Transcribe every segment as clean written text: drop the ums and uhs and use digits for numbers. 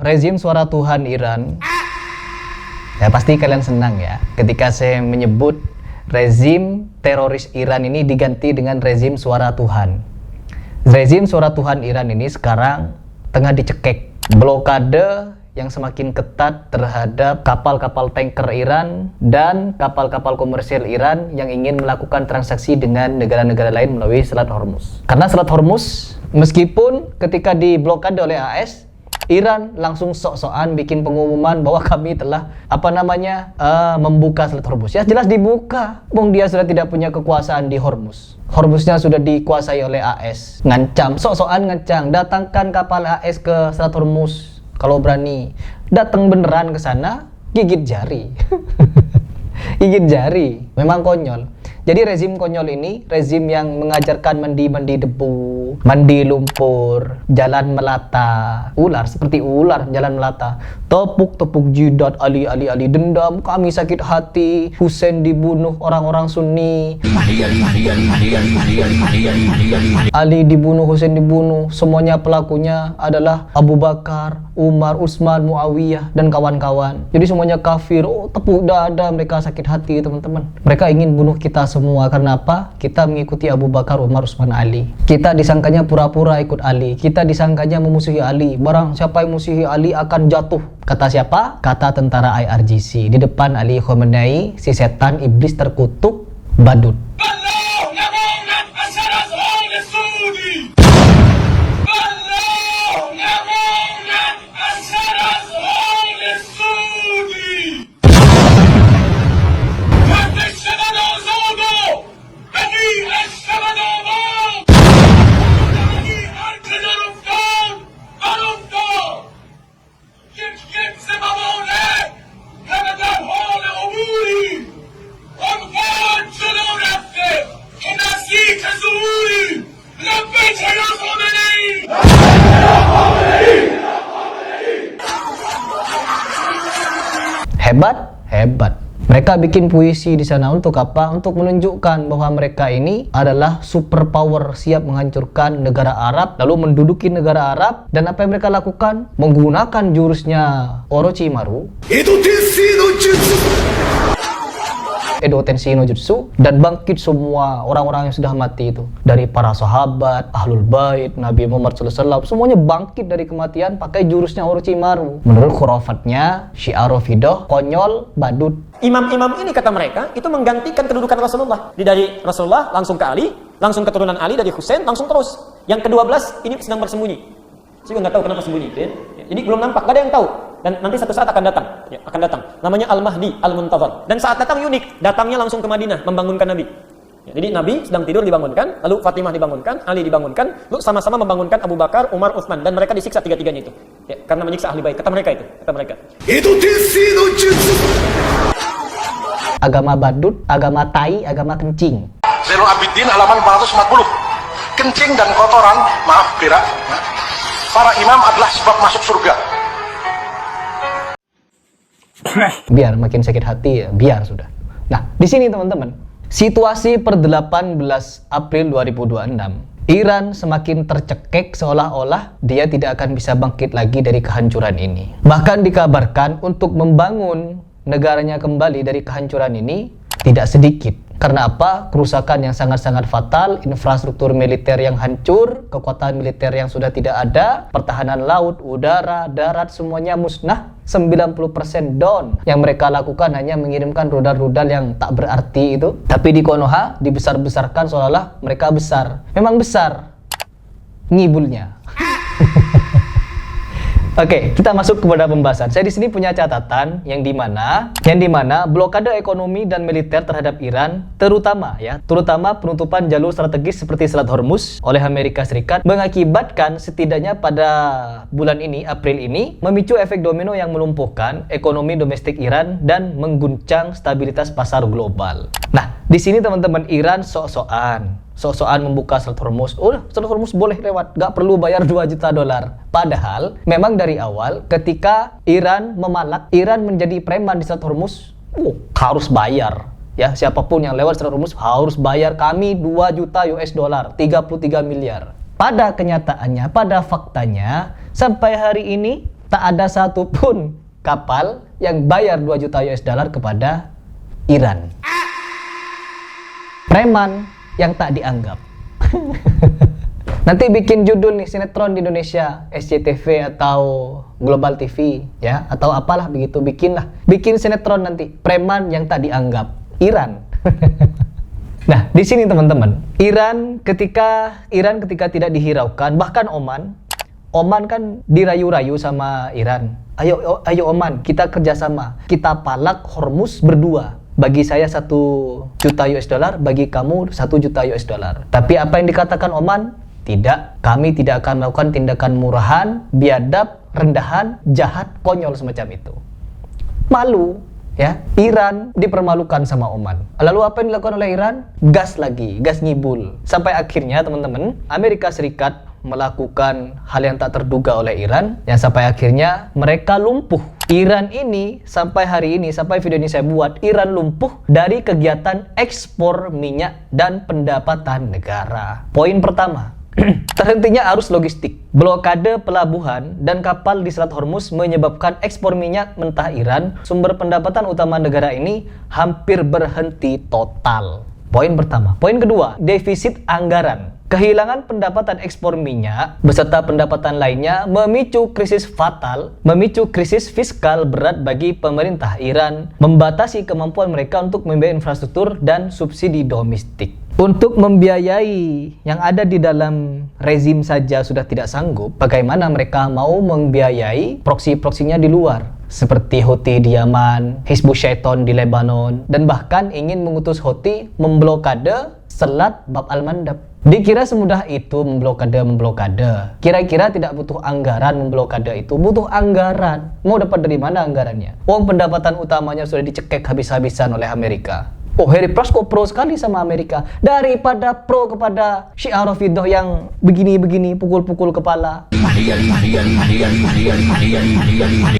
rezim suara Tuhan Iran. Ya pasti kalian senang ya ketika saya menyebut rezim teroris Iran ini diganti dengan rezim suara Tuhan. Rezim suara Tuhan Iran ini sekarang tengah dicekek. Blokade yang semakin ketat terhadap kapal-kapal tanker Iran dan kapal-kapal komersial Iran yang ingin melakukan transaksi dengan negara-negara lain melalui Selat Hormuz. Karena Selat Hormuz, meskipun ketika diblokade oleh AS, Iran langsung sok-sokan bikin pengumuman bahwa kami telah membuka Selat Hormuz. Ya jelas dibuka. Bung dia sudah tidak punya kekuasaan di Hormuz. Hormuznya sudah dikuasai oleh AS. Ngancam, sok-sokan ngancam, datangkan kapal AS ke Selat Hormuz. Kalau berani, datang beneran ke sana, gigit jari. Gigit jari. Memang konyol. Jadi rezim konyol ini, rezim yang mengajarkan mandi debu, mandi lumpur, jalan melata, ular seperti ular jalan melata, tepuk jidat Ali dendam, kami sakit hati, Husain dibunuh orang-orang Sunni, Ali dibunuh, Husain dibunuh, semuanya pelakunya adalah Abu Bakar, Umar, Utsman, Muawiyah dan kawan-kawan. Jadi semuanya kafir. Oh, tepuk dada, mereka sakit hati teman-teman. Mereka ingin bunuh kita semua. Karena apa? Kita mengikuti Abu Bakar, Umar, Utsman, Ali. Kita disangkanya pura-pura ikut Ali. Kita disangkanya memusuhi Ali. Barang siapa yang memusuhi Ali akan jatuh. Kata siapa? Kata tentara IRGC. Di depan Ali Khamenei, si setan iblis terkutuk badut. Hebat. Mereka bikin puisi di sana untuk apa? Untuk menunjukkan bahwa mereka ini adalah superpower, siap menghancurkan negara Arab, lalu menduduki negara Arab. Dan apa yang mereka lakukan? Menggunakan jurusnya Orochimaru, Edo Tensei no Jutsu, dan bangkit semua orang-orang yang sudah mati itu. Dari para sahabat, Ahlul Bait, Nabi Muhammad SAW, semuanya bangkit dari kematian pakai jurusnya Orochimaru. Menurut khurafatnya, Syiah Rafidah, konyol, badut. Imam-imam ini kata mereka, itu menggantikan kedudukan Rasulullah. Dari Rasulullah langsung ke Ali, langsung keturunan Ali, dari Husain, langsung terus. Yang ke-12 ini sedang bersembunyi. Saya nggak tahu kenapa sembunyi. Ya. Jadi belum nampak, gak ada yang tahu. Dan nanti satu saat akan datang. Ya, akan datang. Namanya Al-Mahdi, Al-Muntazar. Dan saat datang unik. Datangnya langsung ke Madinah, membangunkan Nabi. Ya, jadi Nabi sedang tidur dibangunkan, lalu Fatimah dibangunkan, Ali dibangunkan, lalu sama-sama membangunkan Abu Bakar, Umar, Utsman. Dan mereka disiksa tiga-tiganya itu. Ya, karena menyiksa ahli bait. Kata mereka itu. Kata mereka. Agama badut, agama tai, agama kencing. Zainul Abidin halaman 440. Kencing dan kotoran, maaf Bira, para imam adalah sebab masuk surga. Biar makin sakit hati ya, biar sudah. Nah, di sini teman-teman, situasi per 18 April 2026, Iran semakin tercekek seolah-olah dia tidak akan bisa bangkit lagi dari kehancuran ini. Bahkan dikabarkan untuk membangun negaranya kembali dari kehancuran ini tidak sedikit. Karena apa? Kerusakan yang sangat-sangat fatal, infrastruktur militer yang hancur, kekuatan militer yang sudah tidak ada, pertahanan laut, udara, darat, semuanya musnah, 90% down. Yang mereka lakukan hanya mengirimkan rudal-rudal yang tak berarti itu. Tapi di Konoha dibesar-besarkan seolah-olah mereka besar. Memang besar ngibulnya. Oke, kita masuk kepada pembahasan. Saya di sini punya catatan yang dimana blokade ekonomi dan militer terhadap Iran, terutama penutupan jalur strategis seperti Selat Hormuz oleh Amerika Serikat, mengakibatkan setidaknya pada bulan ini, April ini, memicu efek domino yang melumpuhkan ekonomi domestik Iran dan mengguncang stabilitas pasar global. Nah, di sini teman-teman, Iran sok-sokan membuka Selat Hormuz. Selat Hormuz boleh lewat, gak perlu bayar 2 juta dolar. Padahal memang dari awal ketika Iran memalak, Iran menjadi preman di Selat Hormuz, harus bayar. Ya, siapapun yang lewat Selat Hormuz harus bayar kami 2 juta US dollar, 33 miliar. Pada kenyataannya, pada faktanya, sampai hari ini tak ada satupun kapal yang bayar 2 juta US dollar kepada Iran. Preman yang tak dianggap. Nanti bikin judul nih sinetron di Indonesia, SCTV atau Global TV ya, atau apalah begitu, bikin sinetron nanti, preman yang tak dianggap, Iran. Nah, di sini teman-teman, Iran ketika tidak dihiraukan, bahkan Oman kan dirayu-rayu sama Iran. Ayo Oman, kita kerjasama, kita palak Hormuz berdua. Bagi saya 1 juta US dollar, bagi kamu 1 juta US dollar. Tapi apa yang dikatakan Oman? Tidak, kami tidak akan melakukan tindakan murahan, biadab, rendahan, jahat, konyol semacam itu. Malu, ya. Iran dipermalukan sama Oman. Lalu apa yang dilakukan oleh Iran? Gas lagi, gas ngibul. Sampai akhirnya teman-teman, Amerika Serikat melakukan hal yang tak terduga oleh Iran, yang sampai akhirnya mereka lumpuh. Iran ini sampai hari ini, sampai video ini saya buat, Iran lumpuh dari kegiatan ekspor minyak dan pendapatan negara. Poin pertama, terhentinya arus logistik, blokade pelabuhan dan kapal di Selat Hormuz menyebabkan ekspor minyak mentah Iran, sumber pendapatan utama negara ini, hampir berhenti total. Poin pertama. Poin kedua, defisit anggaran. Kehilangan pendapatan ekspor minyak beserta pendapatan lainnya memicu krisis fatal, memicu krisis fiskal berat bagi pemerintah Iran, membatasi kemampuan mereka untuk membiayai infrastruktur dan subsidi domestik. Untuk membiayai yang ada di dalam rezim saja sudah tidak sanggup, bagaimana mereka mau membiayai proksi-proksinya di luar, seperti Houthi di Yaman, Hizbus Syaiton di Lebanon, dan bahkan ingin mengutus Houthi memblokade Selat Bab al-Mandab. Dikira semudah itu memblokade. Kira-kira tidak butuh anggaran memblokade itu, butuh anggaran. Mau dapat dari mana anggarannya? Uang pendapatan utamanya sudah dicekek habis-habisan oleh Amerika. Oh, Harry Pras kok pro sekali sama Amerika, daripada pro kepada Syiah Rafidhah yang begini-begini, pukul-pukul kepala,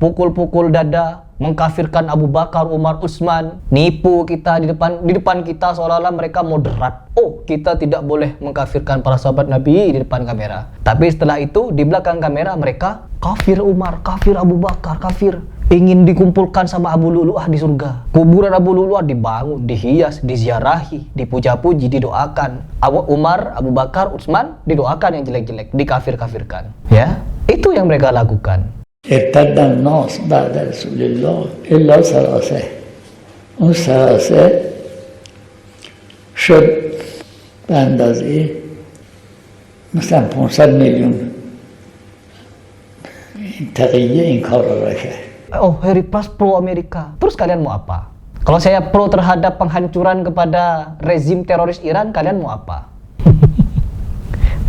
pukul-pukul dada, mengkafirkan Abu Bakar, Umar, Utsman, nipu kita di depan kita seolah-olah mereka moderat. Oh, kita tidak boleh mengkafirkan para sahabat Nabi di depan kamera. Tapi setelah itu di belakang kamera mereka kafir Umar, kafir Abu Bakar, kafir. Ingin dikumpulkan sama Abu Lu'lu'ah di surga. Kuburan Abu Lu'lu'ah dibangun, dihias, diziarahi, dipuja-puji, didoakan. Umar, Abu Bakar, Utsman didoakan yang jelek-jelek, dikafir-kafirkan. Ya, itu yang mereka lakukan. ارتد الناس بعد رسول الله الا ثلاثه اون ثلاثه شد به اندازه مثلا 500 میلیون تقیه این کار را کرد. Oh, Harry Pras pro Amerika. Terus kalian mau apa? Kalau saya pro terhadap penghancuran kepada rezim teroris Iran, kalian mau apa?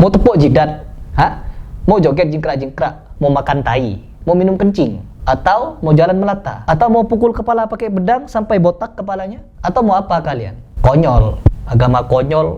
Mau tepuk jidat? Hah? Mau joget jingkrak-jingkrak? Mau makan tai? Mau minum kencing? Atau mau jalan melata? Atau mau pukul kepala pakai pedang sampai botak kepalanya? Atau mau apa kalian? Konyol. Agama konyol,